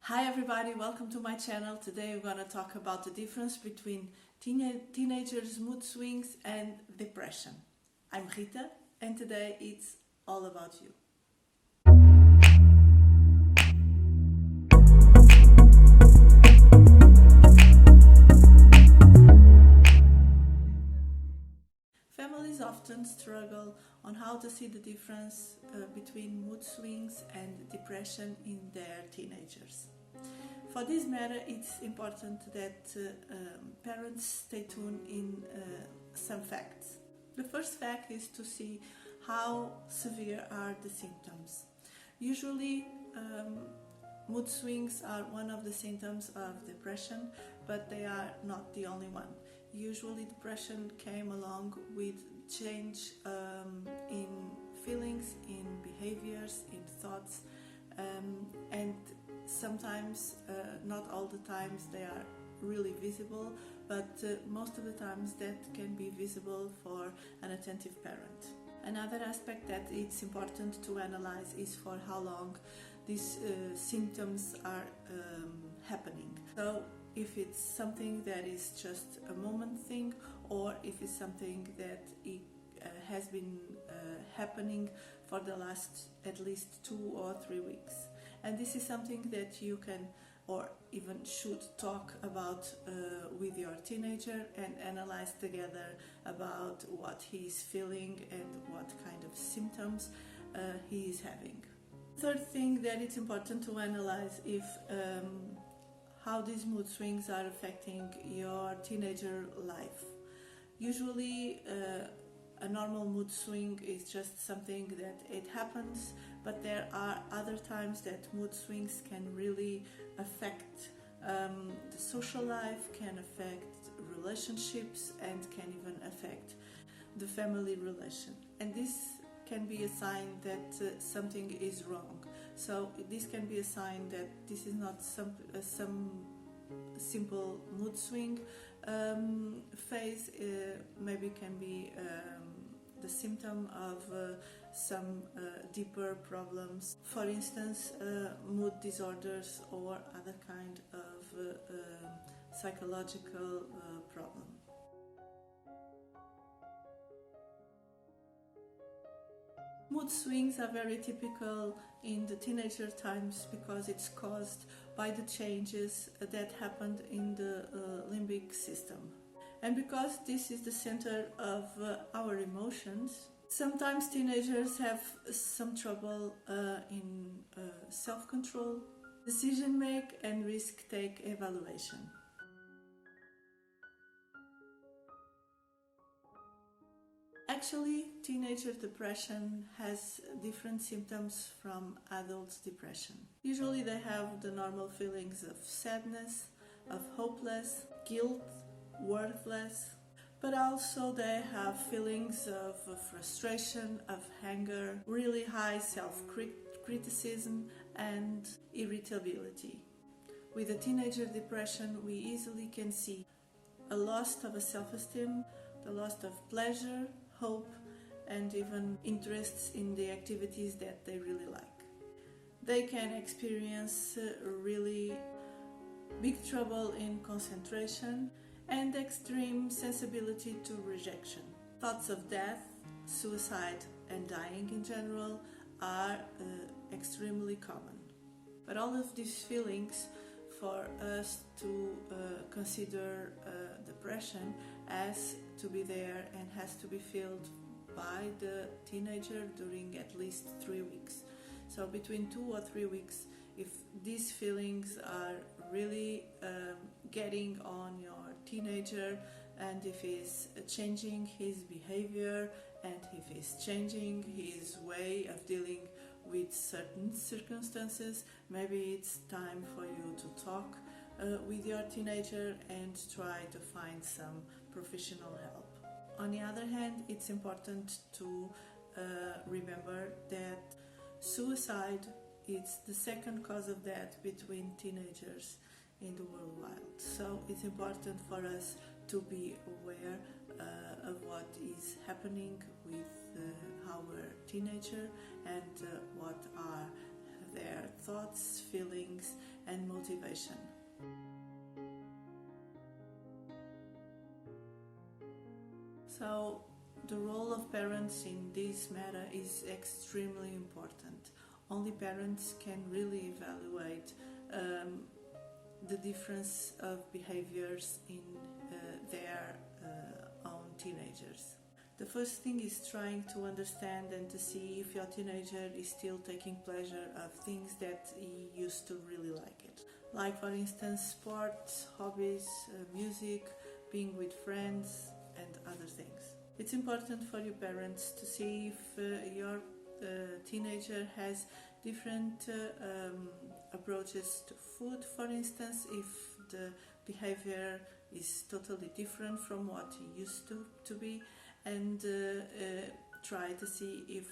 Hi everybody, welcome to my channel. Today we're going to talk about the difference between teenagers' mood swings and depression. I'm Rita and today it's all about you. Families often struggle on how to see the difference between mood swings and depression in their teenagers. For this matter, it's important that parents stay tuned in some facts. The first fact is to see how severe are the symptoms. Usually, mood swings are one of the symptoms of depression, but they are not the only one. Usually depression came along with change in feelings, in behaviors, in thoughts, and sometimes, not all the times they are really visible, but most of the times that can be visible for an attentive parent. Another aspect that it's important to analyze is for how long these symptoms are happening. So if it's something that is just a moment thing, or if it's something that has been happening for the last at least 2 or 3 weeks. And this is something that you can or even should talk about with your teenager and analyze together about what he is feeling and what kind of symptoms he is having. Third thing that it's important to analyze if how these mood swings are affecting your teenager life. Usually a normal mood swing is just something that it happens, but there are other times that mood swings can really affect the social life, can affect relationships, and can even affect the family relation. And this can be a sign that something is wrong. So this can be a sign that this is not some simple mood swing phase. Maybe can be the symptom of some deeper problems, for instance mood disorders or other kind of psychological problem. Mood swings are very typical in the teenager times because it's caused by the changes that happened in the limbic system. And because this is the center of our emotions, sometimes teenagers have some trouble in self-control, decision make and risk-take evaluation. Actually, teenager depression has different symptoms from adult depression. Usually they have the normal feelings of sadness, of hopeless, guilt, worthless, but also they have feelings of frustration, of anger, really high self-criticism and irritability. With a teenager depression, we easily can see a loss of a self-esteem, the loss of pleasure, hope, and even interests in the activities that they really like. They can experience really big trouble in concentration and extreme sensibility to rejection. Thoughts of death, suicide, and dying in general are extremely common. But all of these feelings, for us to consider depression, has to be there and has to be felt by the teenager during at least 3 weeks. So between 2 or 3 weeks, if these feelings are really getting on your teenager, and if he's changing his behavior and if he's changing his way of dealing with certain circumstances, maybe it's time for you to talk with your teenager and try to find some professional help. On the other hand, it's important to remember that suicide is the second cause of death between teenagers in the worldwide. So it's important for us to be aware of what is happening with our teenager and what are their thoughts, feelings, and motivation. So, the role of parents in this matter is extremely important. Only parents can really evaluate the difference of behaviors in their own teenagers. The first thing is trying to understand and to see if your teenager is still taking pleasure of things that he used to really like it. Like, for instance, sports, hobbies, music, being with friends, and other things. It's important for your parents to see if your teenager has different approaches to food, for instance, if the behavior is totally different from what he used to be, and try to see if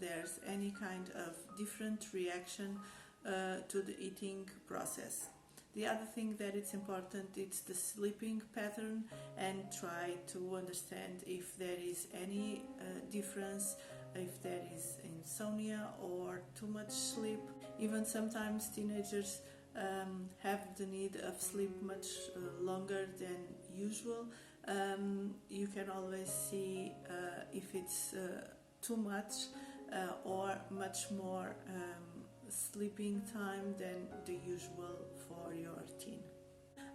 there's any kind of different reaction to the eating process. The other thing that it's important is the sleeping pattern, and try to understand if there is any difference, if there is insomnia or too much sleep. Even sometimes teenagers have the need of sleep much longer than usual. You can always see if it's too much or much more sleeping time than the usual for your teen.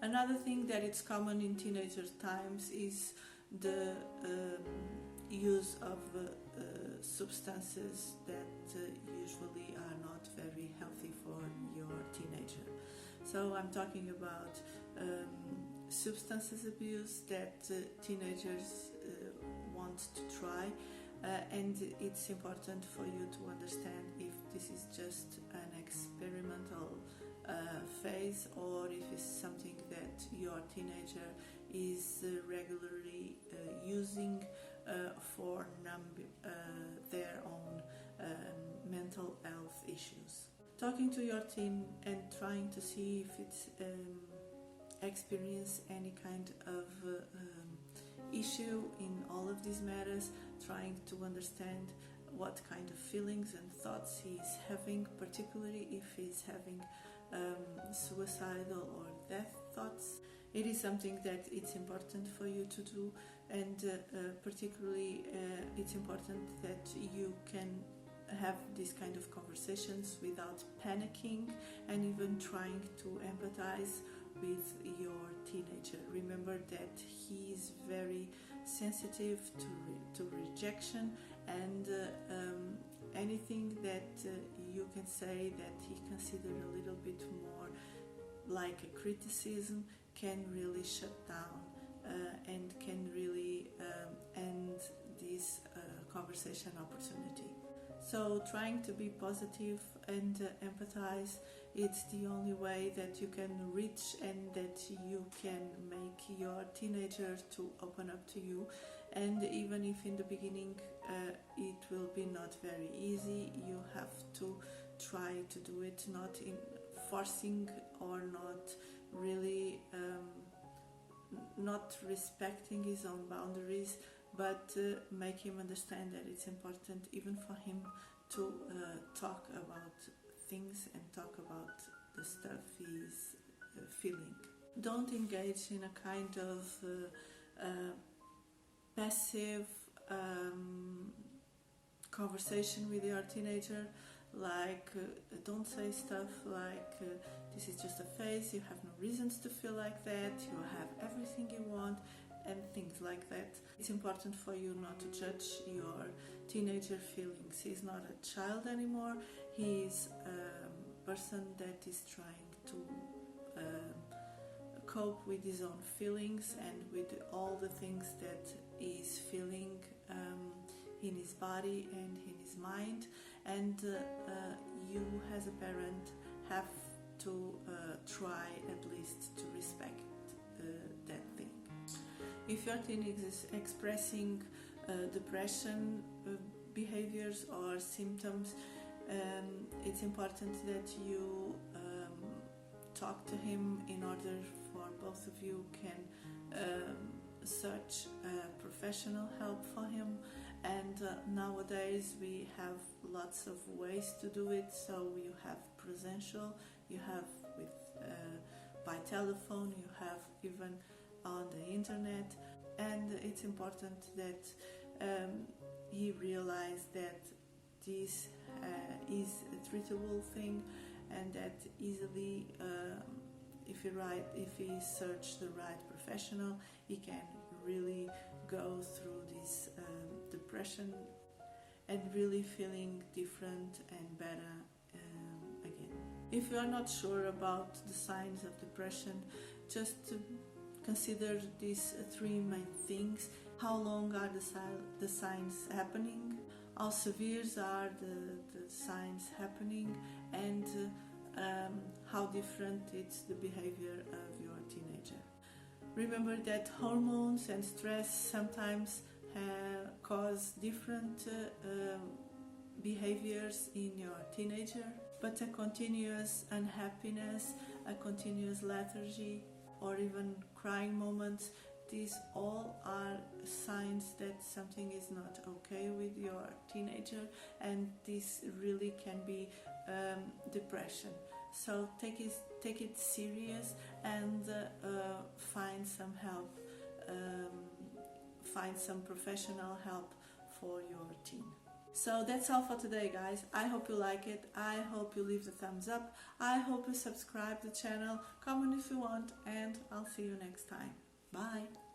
Another thing that it's common in teenager times is the use of substances that usually are not very healthy for your teenager. So I'm talking about substances abuse that teenagers want to try, and it's important for you to understand if this is just an experimental phase, or if it's something that your teenager is regularly using for their own mental health issues. Talking to your teen and trying to see if it's experience any kind of issue in all of these matters, trying to understand what kind of feelings and thoughts he's having, particularly if he's having suicidal or death thoughts. It is something that it's important for you to do, and particularly it's important that you can have these kind of conversations without panicking, and even trying to empathize with your teenager. Remember that he is very sensitive to rejection, and anything that you can say that he considers a little bit more like a criticism can really shut down and can really end this conversation opportunity. So trying to be positive and empathize, it's the only way that you can reach and that you can make your teenager to open up to you. And even if in the beginning it will be not very easy, you have to try to do it, not in forcing or not really not respecting his own boundaries, but make him understand that it's important even for him to talk about things and talk about the stuff he's feeling. Don't engage in a kind of passive conversation with your teenager, like don't say stuff like this is just a phase, you have no reasons to feel like that, you have everything you want, and things like that. It's important for you not to judge your teenager feelings. He's not a child anymore, he's a person that is trying to cope with his own feelings and with all the things that he's feeling in his body and in his mind, and you as a parent have to try at least to respect that thing. If your teen is expressing depression behaviors or symptoms, it's important that you talk to him in order for both of you can search professional help for him, and nowadays we have lots of ways to do it. So you have presential, you have with by telephone, you have even on the internet, and it's important that he realized that this is a treatable thing, and that easily if he search the right professional, he can really go through this depression and really feeling different and better again. If you are not sure about the signs of depression, just consider these three main things. How long are the signs happening? How severe are the signs happening? And how different is the behavior of your teenager. Remember that hormones and stress sometimes cause different behaviors in your teenager, but a continuous unhappiness, a continuous lethargy, or even crying moments, these all are signs that something is not okay with your teenager, and this really can be depression. So take it serious and find some help, find some professional help for your teen. So that's all for today, guys. I hope you like it. I hope you leave the thumbs up. I hope you subscribe the channel, comment if you want, and I'll see you next time. Bye.